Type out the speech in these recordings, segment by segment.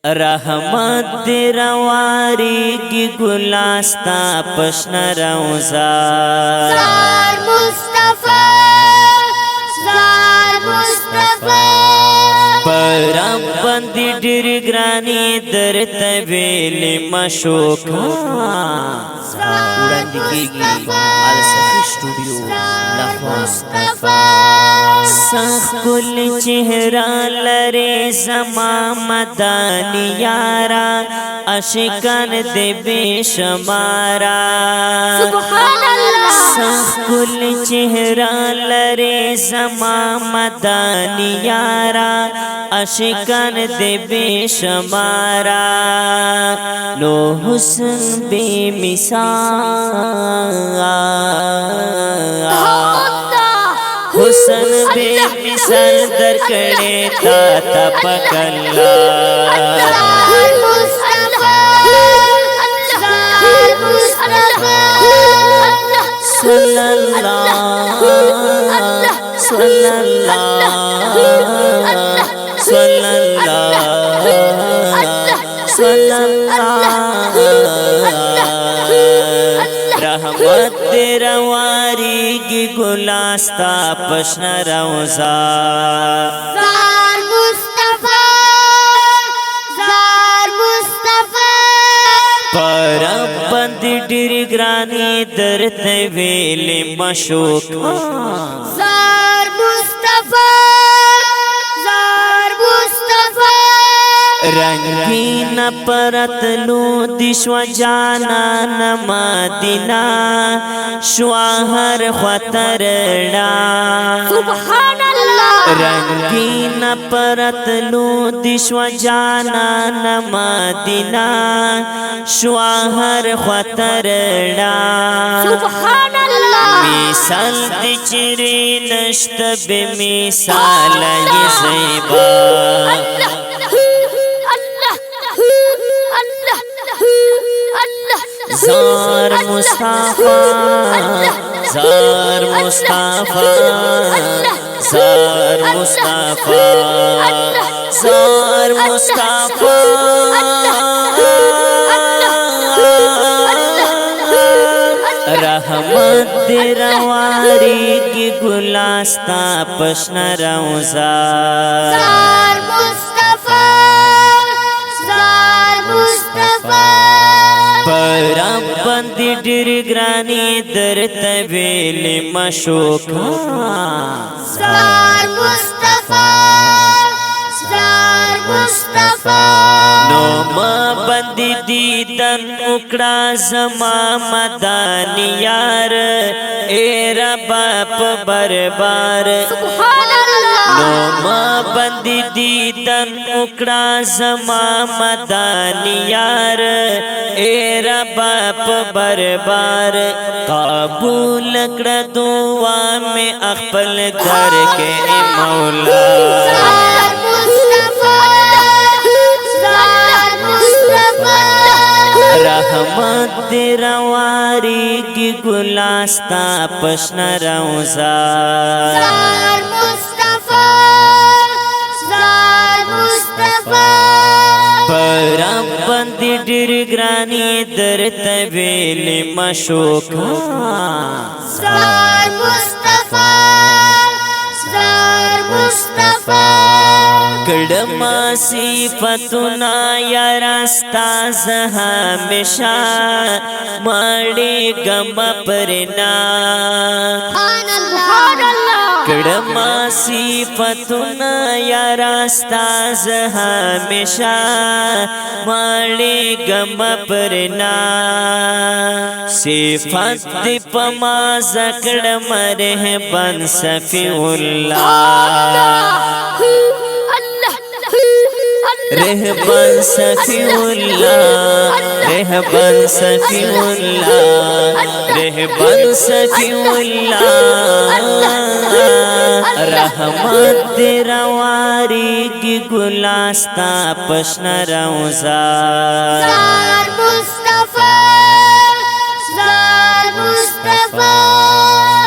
रहमत रवारी की गुलास्ता पश्न रौजा जार मुस्तफा परम बंदी डिर ग्रानी दर तवेली मशोका उड़ान दिखेगी आल सफी स्टूडियो लाहौर सकुल चेहरा लरे जमा मदानी यारा अशिकन दे बेशमारा सकुल चेहरा लरे जमा मदानी यारा अशिकन दे बेशमारा लो हुस्न बेमिसाल हुस्न बेमिसाल दर करे ताता पकल्ला सल्लल्लाहु रहमत रवारी की गुलास्ता पश्न रौजा जार मुस्तफा परम बंदी डिर ग्रानी दर तवेली मशोका जार मुस्तफा रंगीन परतलू दिश्व जाना न मदीना श्वाहर ख्वतरड़ा रंगीन परतलू दिश्व जाना न मदीना श्वाहर ख्वतरड़ा मिसाल दिचरी नश्त बेमिसाल ये ज़ैबा जार मुस्तफा जार मुस्तफा जार मुस्तफा जार मुस्तफा रहमत रवारी की गुलास्ता पश्न रौजा जार मुस्तफा परम बंदी डिर ग्रानी दर तवेली मशोका जार मुस्तफा नोमा बंदी दीदन उकड़ा जमा मदानी यार एरा बाप बरबार नोमा बंदी दीदन उकड़ा जमा मदानी यार एरा बाप बरबार काबूल कर दुआ में अकबल कर के मौला रहमत रवारी की गुलास्ता पश्न रौजा जार मुस्तफा परम बंदी डिर ग्रानी दर तवेली मशोका जार मुस्तफा कड़मा सिफतुना या रास्ता हमेशा माड़े गम परना कड़मा सिफतुना या रास्ता हमेशा माड़े गम परना सिफत पमा जकड़ मरे बन सफीउल्लाह रहबन सफीउल्लाह रहबन सफीउल्लाह रहबन सफीउल्लाह रहमत रवारी की गुलास्ता पश्न रौजा जार मुस्तफा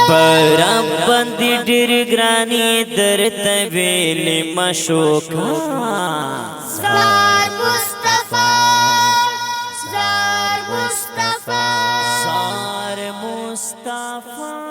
परम बंदी डिर ग्रानी दर तवेली मशोका जार मुस्तफा मुस्तफा